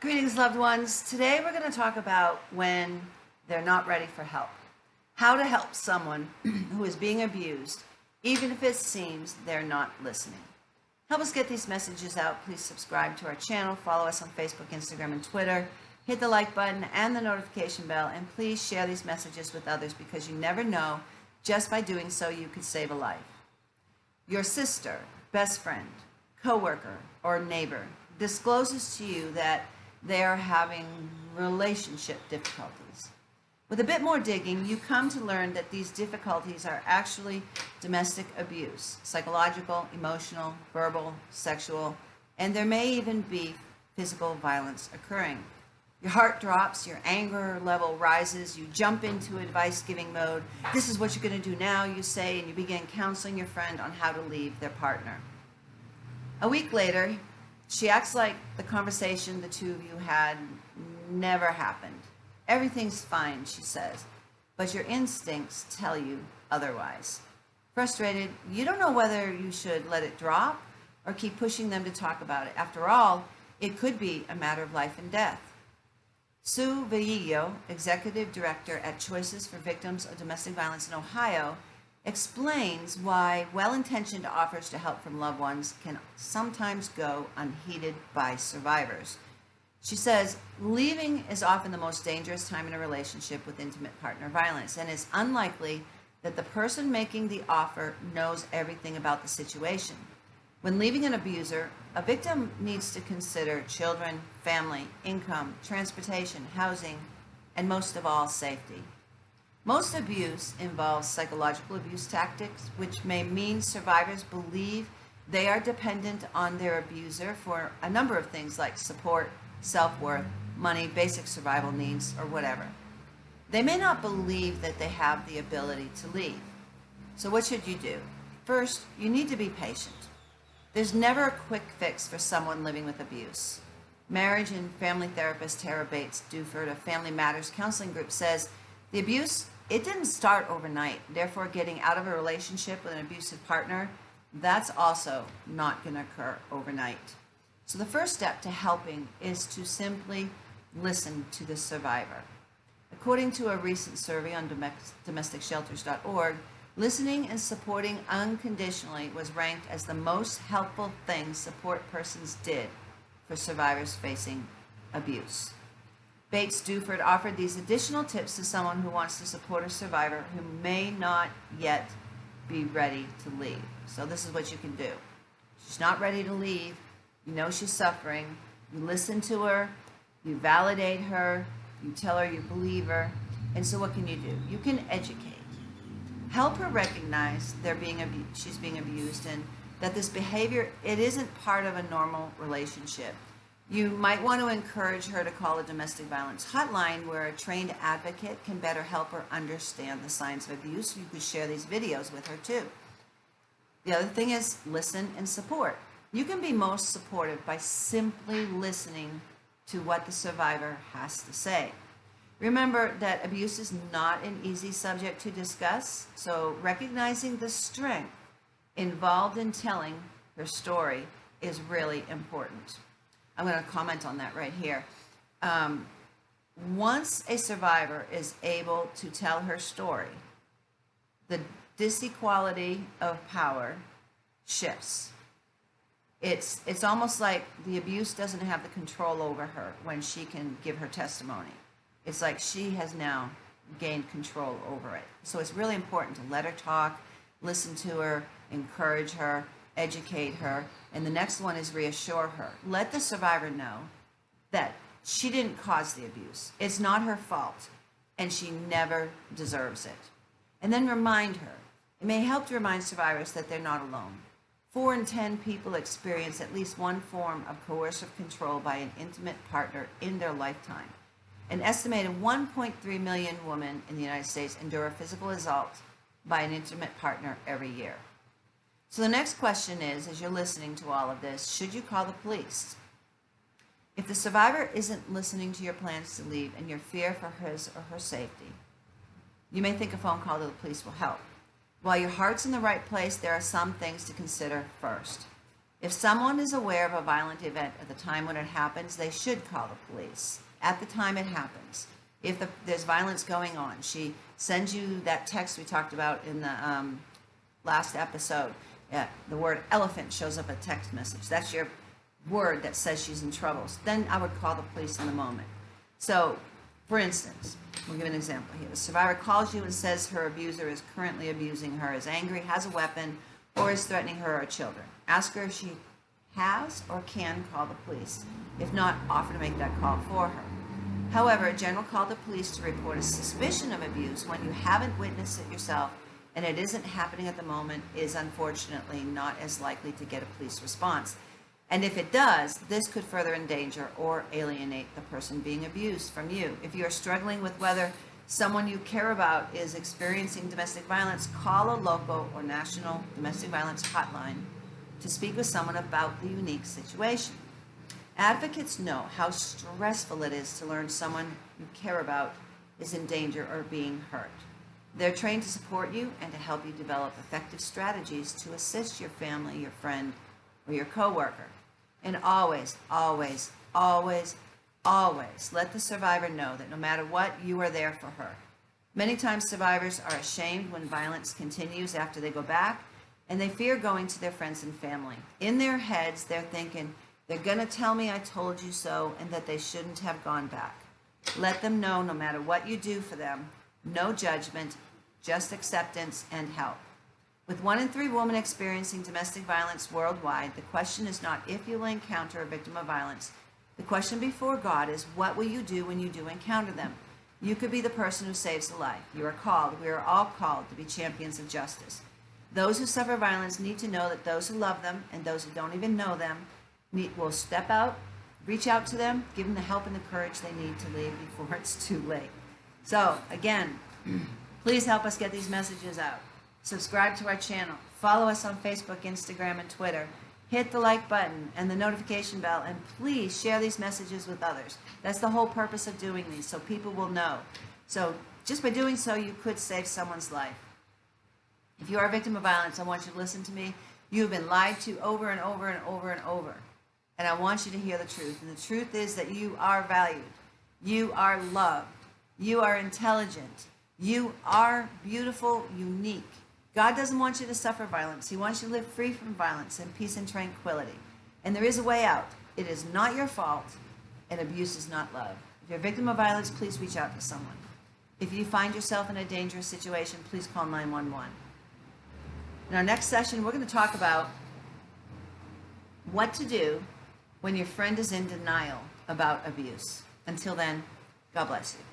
Greetings, loved ones. Today we're going to talk about when they're not ready for help. How to help someone who is being abused, even if it seems they're not listening. Help us get these messages out. Please subscribe to our channel, follow us on Facebook, Instagram, and Twitter. Hit the like button and the notification bell, and please share these messages with others because you never know, just by doing so, you could save a life. Your sister, best friend, coworker, or neighbor discloses to you that they are having relationship difficulties. With a bit more digging, you come to learn that these difficulties are actually domestic abuse, psychological, emotional, verbal, sexual, and there may even be physical violence occurring. Your heart drops, your anger level rises, you jump into advice-giving mode. This is what you're going to do now, you say, and you begin counseling your friend on how to leave their partner. A week later, she acts like the conversation the two of you had never happened. Everything's fine, she says, but your instincts tell you otherwise. Frustrated, you don't know whether you should let it drop or keep pushing them to talk about it. After all, it could be a matter of life and death. Sue Villillo, Executive Director at Choices for Victims of Domestic Violence in Ohio, explains why well-intentioned offers to help from loved ones can sometimes go unheeded by survivors. She says, leaving is often the most dangerous time in a relationship with intimate partner violence, and it's unlikely that the person making the offer knows everything about the situation. When leaving an abuser, a victim needs to consider children, family, income, transportation, housing, and most of all, safety. Most abuse involves psychological abuse tactics, which may mean survivors believe they are dependent on their abuser for a number of things like support, self-worth, money, basic survival needs, or whatever. They may not believe that they have the ability to leave. So what should you do? First, you need to be patient. There's never a quick fix for someone living with abuse. Marriage and family therapist Tara Bates-Duford of Family Matters Counseling Group says the abuse, it didn't start overnight. Therefore, getting out of a relationship with an abusive partner, that's also not going to occur overnight. So the first step to helping is to simply listen to the survivor. According to a recent survey on domesticshelters.org, listening and supporting unconditionally was ranked as the most helpful thing support persons did for survivors facing abuse. Bates-Duford offered these additional tips to someone who wants to support a survivor who may not yet be ready to leave. So this is what you can do. She's not ready to leave. You know she's suffering. You listen to her. You validate her. You tell her you believe her. And so what can you do? You can educate. Help her recognize she's being abused and that this behavior, it isn't part of a normal relationship. You might want to encourage her to call a domestic violence hotline where a trained advocate can better help her understand the signs of abuse. You could share these videos with her too. The other thing is listen and support. You can be most supportive by simply listening to what the survivor has to say. Remember that abuse is not an easy subject to discuss, so recognizing the strength involved in telling her story is really important. I'm going to comment on that right here. Once a survivor is able to tell her story, the disequality of power shifts. It's almost like the abuse doesn't have the control over her when she can give her testimony. It's like she has now gained control over it. So it's really important to let her talk, listen to her, encourage her, educate her, and the next one is reassure her. Let the survivor know that she didn't cause the abuse. It's not her fault, and she never deserves it. And then remind her. It may help to remind survivors that they're not alone. 4 in 10 people experience at least one form of coercive control by an intimate partner in their lifetime. An estimated 1.3 million women in the United States endure a physical assault by an intimate partner every year. So the next question is, as you're listening to all of this, should you call the police? If the survivor isn't listening to your plans to leave and your fear for his or her safety, you may think a phone call to the police will help. While your heart's in the right place, there are some things to consider first. If someone is aware of a violent event at the time when it happens, they should call the police at the time it happens. If there's violence going on, she sends you that text we talked about in the last episode. The word elephant shows up a text message. That's your word that says she's in trouble. Then I would call the police in the moment. So, for instance, we'll give an example here. The survivor calls you and says her abuser is currently abusing her, is angry, has a weapon, or is threatening her or children. Ask her if she has or can call the police. If not, offer to make that call for her. However, a general call to police to report a suspicion of abuse when you haven't witnessed it yourself and it isn't happening at the moment is unfortunately not as likely to get a police response. And if it does, this could further endanger or alienate the person being abused from you. If you are struggling with whether someone you care about is experiencing domestic violence, call a local or national domestic violence hotline to speak with someone about the unique situation. Advocates know how stressful it is to learn someone you care about is in danger or being hurt. They're trained to support you and to help you develop effective strategies to assist your family, your friend, or your coworker. And always, always, always, always let the survivor know that no matter what, you are there for her. Many times survivors are ashamed when violence continues after they go back, and they fear going to their friends and family. In their heads, they're thinking, they're going to tell me I told you so and that they shouldn't have gone back. Let them know no matter what you do for them, no judgment, just acceptance and help. With 1 in 3 women experiencing domestic violence worldwide, the question is not if you will encounter a victim of violence. The question before God is, what will you do when you do encounter them? You could be the person who saves a life. You are called, we are all called to be champions of justice. Those who suffer violence need to know that those who love them and those who don't even know them will step out, reach out to them, give them the help and the courage they need to leave before it's too late. So, again, please help us get these messages out. Subscribe to our channel. Follow us on Facebook, Instagram, and Twitter. Hit the like button and the notification bell, and please share these messages with others. That's the whole purpose of doing these, so people will know. So, just by doing so, you could save someone's life. If you are a victim of violence, I want you to listen to me. You have been lied to over and over and over and over. And I want you to hear the truth. And the truth is that you are valued. You are loved. You are intelligent. You are beautiful, unique. God doesn't want you to suffer violence. He wants you to live free from violence in peace and tranquility. And there is a way out. It is not your fault, and abuse is not love. If you're a victim of violence, please reach out to someone. If you find yourself in a dangerous situation, please call 911. In our next session, we're going to talk about what to do when your friend is in denial about abuse. Until then, God bless you.